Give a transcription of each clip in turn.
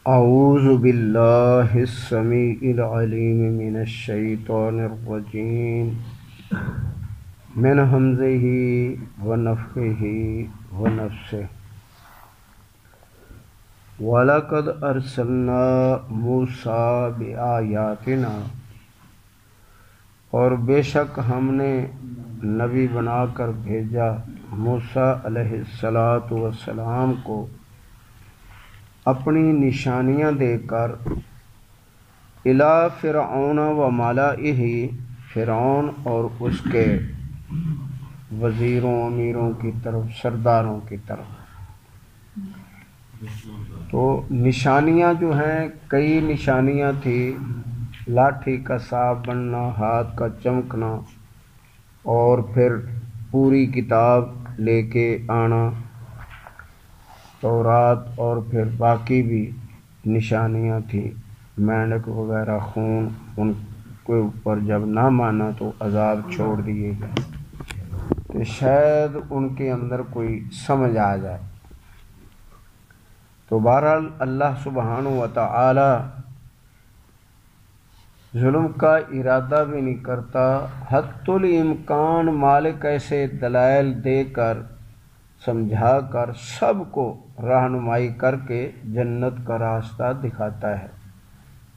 اعوذ باللہ السمیع العلیم من الشیطان الرجیم من ہمزہ ونفخہ ونفثہ وَلَقَدْ أَرْسَلْنَا مُوسَىٰ بِآيَاتِنَا، اور بے شک ہم نے نبی بنا کر بھیجا موسیٰ علیہ السلام کو اپنی نشانیاں دے کر اِلیٰ فرعون و ملئہ، فرعون اور اس کے وزیروں امیروں کی طرف، سرداروں کی طرف۔ تو نشانیاں جو ہیں، کئی نشانیاں تھی، لاٹھی کا صاف بننا، ہاتھ کا چمکنا، اور پھر پوری کتاب لے کے آنا تورات، اور پھر باقی بھی نشانیاں تھیں، مینڈک وغیرہ، خون، ان کے اوپر جب نہ مانا تو عذاب چھوڑ دیے گئے کہ شاید ان کے اندر کوئی سمجھ آ جائے۔ تو بہرحال اللہ سبحانہ و تعالی ظلم کا ارادہ بھی نہیں کرتا، حتی الامکان مالک ایسے دلائل دے کر، سمجھا کر، سب کو رہنمائی کر کے جنت کا راستہ دکھاتا ہے۔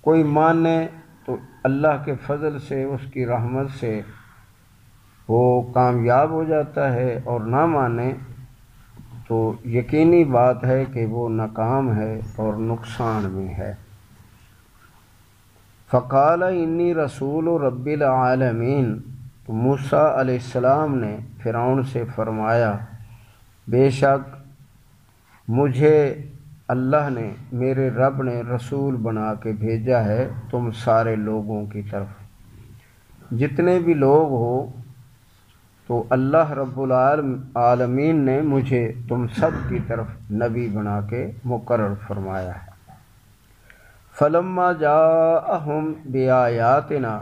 کوئی مانے تو اللہ کے فضل سے، اس کی رحمت سے وہ کامیاب ہو جاتا ہے، اور نہ مانے تو یقینی بات ہے کہ وہ ناکام ہے اور نقصان میں ہے۔ فقال انی رسول رب العالمین، تو موسیٰ علیہ السلام نے فرعون سے فرمایا، بے شک مجھے اللہ نے، میرے رب نے رسول بنا کے بھیجا ہے تم سارے لوگوں کی طرف، جتنے بھی لوگ ہو، تو اللہ رب العالمین نے مجھے تم سب کی طرف نبی بنا کے مقرر فرمایا ہے۔ فلما جاءہم بآیاتنا،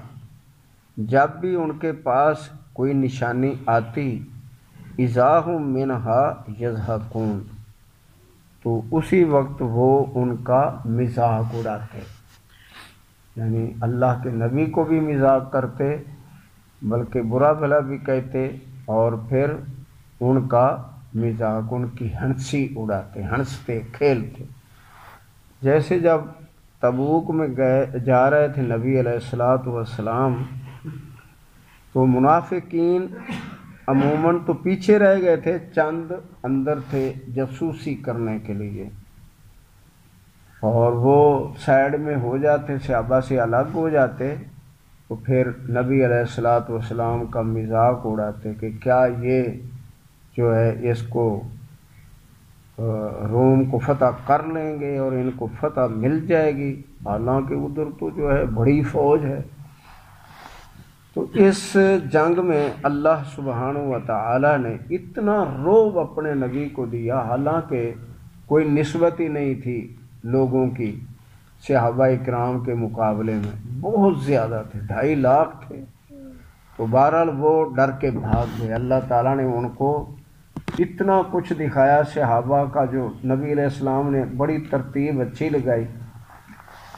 جب بھی ان کے پاس کوئی نشانی آتی، اذا ہم منہا یضحکون، تو اسی وقت وہ ان کا مذاق اڑاتے، یعنی اللہ کے نبی کو بھی مذاق کرتے، بلکہ برا بھلا بھی کہتے، اور پھر ان کا مذاق، ان کی ہنسی اڑاتے، ہنستے کھیلتے۔ جیسے جب تبوک میں جا رہے تھے نبی علیہ السلام، تو منافقین عموماً تو پیچھے رہ گئے تھے، چند اندر تھے جاسوسی کرنے کے لیے، اور وہ سائیڈ میں ہو جاتے، صحابہ سے الگ ہو جاتے، تو پھر نبی علیہ السلام کا مذاق اڑاتے کہ کیا یہ جو ہے اس کو روم کو فتح کر لیں گے اور ان کو فتح مل جائے گی، حالانکہ ادھر تو جو ہے بڑی فوج ہے۔ تو اس جنگ میں اللہ سبحانہ و تعالی نے اتنا رعب اپنے نبی کو دیا، حالانکہ کوئی نسبت ہی نہیں تھی لوگوں کی صحابہ اکرام کے مقابلے میں، بہت زیادہ تھے، 2.5 لاکھ تھے۔ تو بہرحال وہ ڈر کے بھاگ گئے۔ اللہ تعالیٰ نے ان کو اتنا کچھ دکھایا صحابہ کا، جو نبی علیہ السلام نے بڑی ترتیب اچھی لگائی،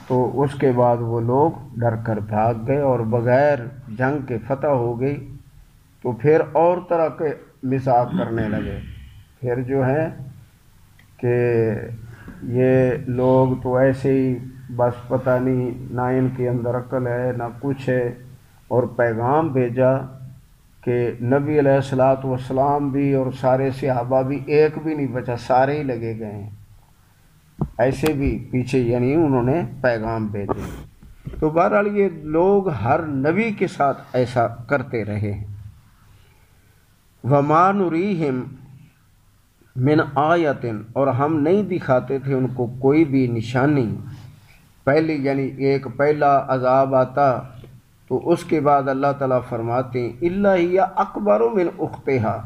تو اس کے بعد وہ لوگ ڈر کر بھاگ گئے اور بغیر جنگ کے فتح ہو گئی۔ تو پھر اور طرح کے مذاق کرنے لگے، پھر جو ہے کہ یہ لوگ تو ایسے ہی بس پتہ نہیں، نہ ان کے اندر عقل ہے نہ کچھ ہے، اور پیغام بھیجا کہ نبی علیہ السلام بھی اور سارے صحابہ بھی، ایک بھی نہیں بچا، سارے ہی لگے گئے ہیں، ایسے بھی پیچھے، یعنی انہوں نے پیغام بھیجے۔ تو بہرحال یہ لوگ ہر نبی کے ساتھ ایسا کرتے رہے ہیں۔ وَمَا نُرِيهِمْ مِنْ آیَةٍ، اور ہم نہیں دکھاتے تھے ان کو کوئی بھی نشانی، پہلی یعنی ایک پہلا عذاب آتا تو اس کے بعد اللہ تعالیٰ فرماتے ہیں اِلَّا هِيَ أَكْبَرُ مِنْ أُخْتِهَا،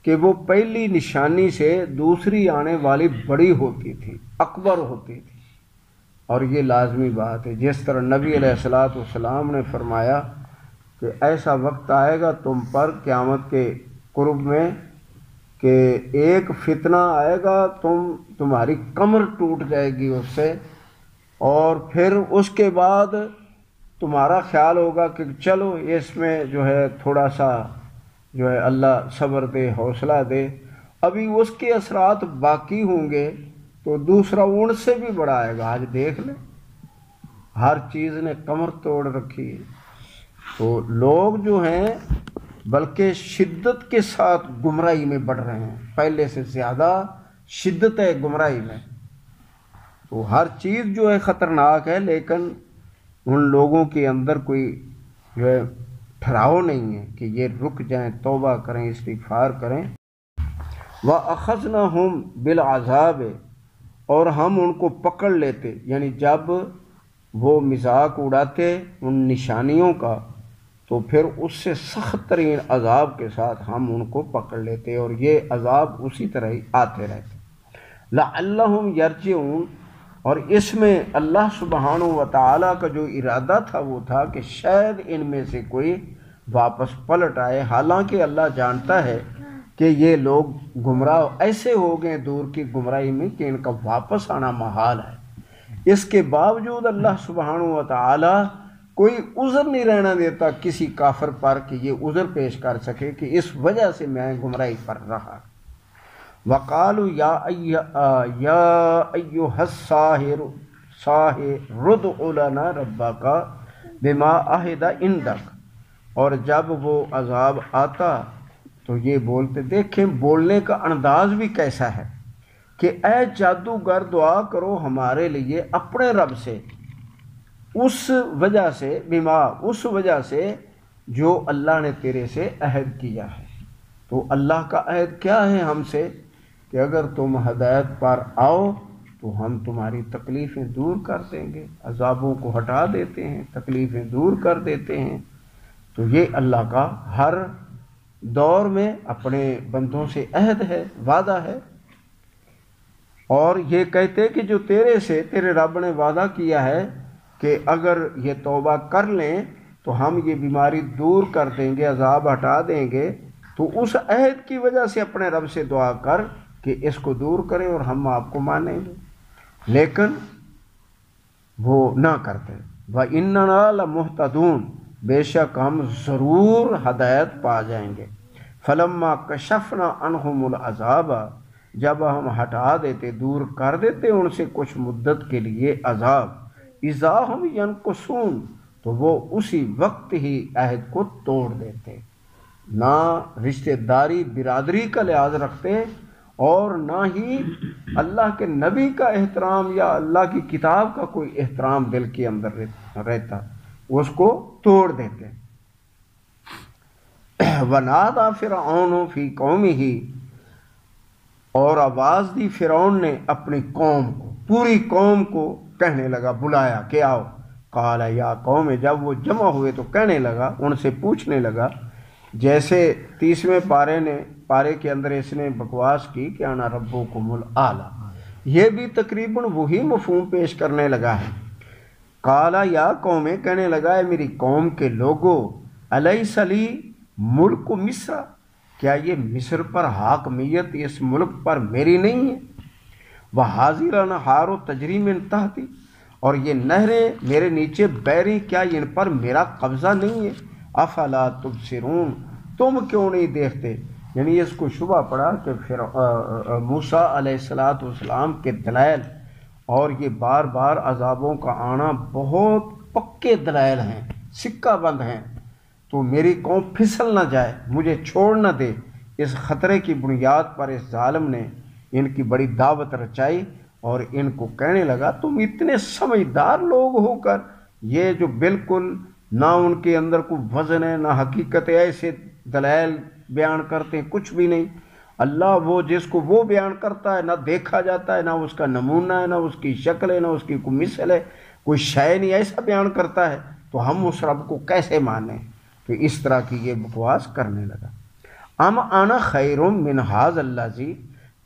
کہ وہ پہلی نشانی سے دوسری آنے والی بڑی ہوتی تھی، اکبر ہوتی تھی۔ اور یہ لازمی بات ہے، جس طرح نبی علیہ السلام نے فرمایا کہ ایسا وقت آئے گا تم پر قیامت کے قرب میں کہ ایک فتنہ آئے گا، تمہاری کمر ٹوٹ جائے گی اس سے، اور پھر اس کے بعد تمہارا خیال ہوگا کہ چلو اس میں جو ہے تھوڑا سا جو ہے اللہ صبر دے، حوصلہ دے، ابھی اس کے اثرات باقی ہوں گے تو دوسرا ان سے بھی بڑا آئے گا۔ آج دیکھ لیں، ہر چیز نے کمر توڑ رکھی ہے۔ تو لوگ جو ہیں بلکہ شدت کے ساتھ گمراہی میں بڑھ رہے ہیں، پہلے سے زیادہ شدت ہے گمراہی میں۔ تو ہر چیز جو ہے خطرناک ہے، لیکن ان لوگوں کے اندر کوئی جو ہے ٹھہراؤ نہیں ہے کہ یہ رک جائیں، توبہ کریں، استغفار کریں۔ وَأَخَذْنَاهُمْ بِالْعَذَابِ، اور ہم ان کو پکڑ لیتے، یعنی جب وہ مذاق اڑاتے ان نشانیوں کا تو پھر اس سے سخت ترین عذاب کے ساتھ ہم ان کو پکڑ لیتے، اور یہ عذاب اسی طرح ہی آتے رہتے۔ لَعَلَّهُمْ يَرْجِعُونَ، اور اس میں اللہ سبحانہ و تعالیٰ کا جو ارادہ تھا وہ تھا کہ شاید ان میں سے کوئی واپس پلٹ آئے، حالانکہ اللہ جانتا ہے کہ یہ لوگ گمراہ ایسے ہو گئے دور کی گمراہی میں کہ ان کا واپس آنا محال ہے۔ اس کے باوجود اللہ سبحانہ و تعالیٰ کوئی عذر نہیں رہنا دیتا کسی کافر پر کہ یہ عذر پیش کر سکے کہ اس وجہ سے میں گمراہی پر رہا۔ وَقَالُوا يَا أَيُّهَا السَّاحِرُ ادْعُ لَنَا رَبَّكَ بِمَا عَهِدَ عِندَكَ، اور جب وہ عذاب آتا تو یہ بولتے، دیکھیں بولنے کا انداز بھی کیسا ہے کہ اے جادوگر دعا کرو ہمارے لیے اپنے رب سے، اس وجہ سے، بما، اس وجہ سے جو اللہ نے تیرے سے عہد کیا ہے۔ تو اللہ کا عہد کیا ہے ہم سے کہ اگر تم ہدایت پر آؤ تو ہم تمہاری تکلیفیں دور کر دیں گے، عذابوں کو ہٹا دیتے ہیں، تکلیفیں دور کر دیتے ہیں۔ تو یہ اللہ کا ہر دور میں اپنے بندوں سے عہد ہے، وعدہ ہے۔ اور یہ کہتے کہ جو تیرے سے تیرے رب نے وعدہ کیا ہے کہ اگر یہ توبہ کر لیں تو ہم یہ بیماری دور کر دیں گے، عذاب ہٹا دیں گے، تو اس عہد کی وجہ سے اپنے رب سے دعا کر کہ اس کو دور کریں اور ہم آپ کو مانیں گے، لیکن وہ نہ کرتے۔ وَإِنَّنَا لَمُهْتَدُونَ، بے شک ہم ضرور ہدایت پا جائیں گے۔ فَلَمَّا كَشَفْنَا عَنْهُمُ الْعَذَابَ، جب ہم ہٹا دیتے، دور کر دیتے ان سے کچھ مدت کے لیے عذاب، اِذَا هُمْ يَنْكُثُونَ، تو وہ اسی وقت ہی عہد کو توڑ دیتے، نہ رشتہ داری برادری کا لحاظ رکھتے اور نہ ہی اللہ کے نبی کا احترام یا اللہ کی کتاب کا کوئی احترام دل کے اندر رہتا، اس کو توڑ دیتے۔ وَنَادَى فِرْعَوْنُ فِي قَوْمِهِ، اور آواز دی فرعون نے اپنی قوم کو، پوری قوم کو کہنے لگا، بلایا کہ آؤ۔ قال یا قوم، جب وہ جمع ہوئے تو کہنے لگا، ان سے پوچھنے لگا، جیسے 30ویں پارے کے اندر اس نے بکواس کی کہ انا ربکم الاعلی، یہ بھی تقریباً وہی مفہوم پیش کرنے لگا ہے۔ قال یا قوم، کہنے لگا ہے میری قوم کے لوگو، الیس لی ملک مصر، کیا یہ مصر پر حاکمیت اس ملک پر میری نہیں ہے؟ وہذہ الانہار تجری من تحتی، اور یہ نہریں میرے نیچے بہ رہی، کیا ان پر میرا قبضہ نہیں ہے؟ افلا تبصرون، تم کیوں نہیں دیکھتے؟ یعنی اس کو شبہ پڑا کہ پھر موسیٰ علیہ السلام کے دلائل اور یہ بار بار عذابوں کا آنا بہت پکے دلائل ہیں، سکہ بند ہیں، تو میری قوم پھسل نہ جائے، مجھے چھوڑ نہ دے۔ اس خطرے کی بنیاد پر اس ظالم نے ان کی بڑی دعوت رچائی اور ان کو کہنے لگا، تم اتنے سمجھدار لوگ ہو کر یہ جو بالکل نہ ان کے اندر کوئی وزن ہے نہ حقیقت ہے، ایسے دلائل بیان کرتے ہیں، کچھ بھی نہیں۔ اللہ وہ جس کو وہ بیان کرتا ہے، نہ دیکھا جاتا ہے، نہ اس کا نمونہ ہے، نہ اس کی شکل ہے، نہ اس کی کوئی مثل ہے، کوئی شے نہیں، ایسا بیان کرتا ہے، تو ہم اس رب کو کیسے مانیں؟ تو اس طرح کی یہ بکواس کرنے لگا۔ ام انا خیر من ھذا الذی،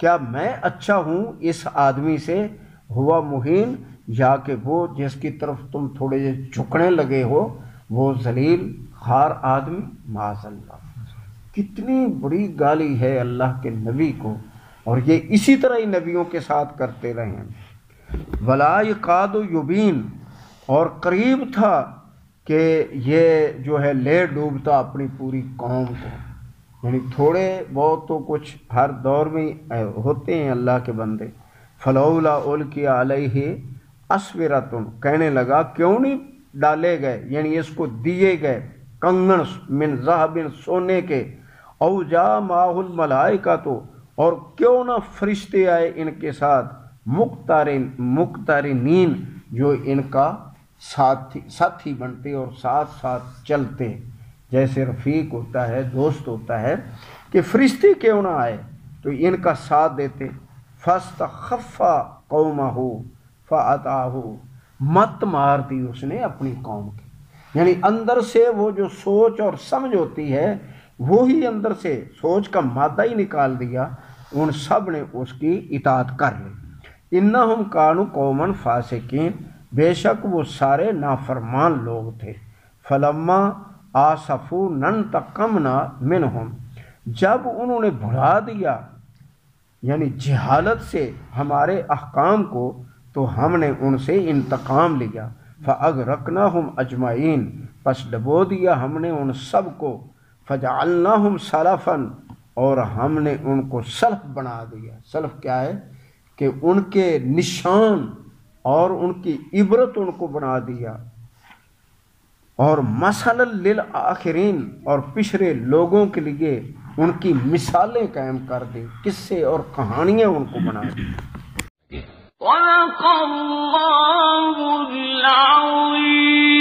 کیا میں اچھا ہوں اس آدمی سے، ہوا مہین، یا کہ وہ جس کی طرف تم تھوڑے جھکنے لگے ہو، وہ ذلیل خوار آدمی؟ معاذ اللہ۔ کتنی بڑی گالی ہے اللہ کے نبی کو، اور یہ اسی طرح ہی نبیوں کے ساتھ کرتے رہے ہیں۔ ولا یکاد یبین، اور قریب تھا کہ یہ جو ہے لے ڈوبتا اپنی پوری قوم کو، یعنی تھوڑے بہت تو کچھ ہر دور میں ہوتے ہیں اللہ کے بندے۔ فلولا القی علیہ اسورۃ، کہنے لگا کیوں نہیں ڈالے گئے، یعنی اس کو دیے گئے کنگن من ذہب، سونے کے، او جا معہ الملائکۃ، اور کیوں نہ فرشتے آئے ان کے ساتھ، مقترنین، جو ان کا ساتھی بنتے اور ساتھ ساتھ چلتے، جیسے رفیق ہوتا ہے، دوست ہوتا ہے، کہ فرشتے کیوں نہ آئے تو ان کا ساتھ دیتے۔ فاستخف قومہ فأطاعہ، مت مار دی اس نے اپنی قوم کی، یعنی اندر سے وہ جو سوچ اور سمجھ ہوتی ہے وہی اندر سے سوچ کا مادہ ہی نکال دیا، ان سب نے اس کی اطاعت کر لی۔ انہم کانوا قوما فاسقین، بے شک وہ سارے نافرمان لوگ تھے۔ فلما آسفونا انتقمنا منہم، جب انہوں نے بھلا دیا یعنی جہالت سے ہمارے احکام کو، تو ہم نے ان سے انتقام لیا۔ فاغرقناہم اجمعین، پس ڈبو دیا ہم نے ان سب کو۔ فجعلناہم سلفا، اور ہم نے ان کو سلف بنا دیا۔ سلف کیا ہے کہ ان کے نشان اور ان کی عبرت ان کو بنا دیا، اور مثلا للآخرین، اور پچھلے لوگوں کے لیے ان کی مثالیں قائم کر دی، قصے اور کہانیاں ان کو بنا دی۔ صدق اللہ العظیم۔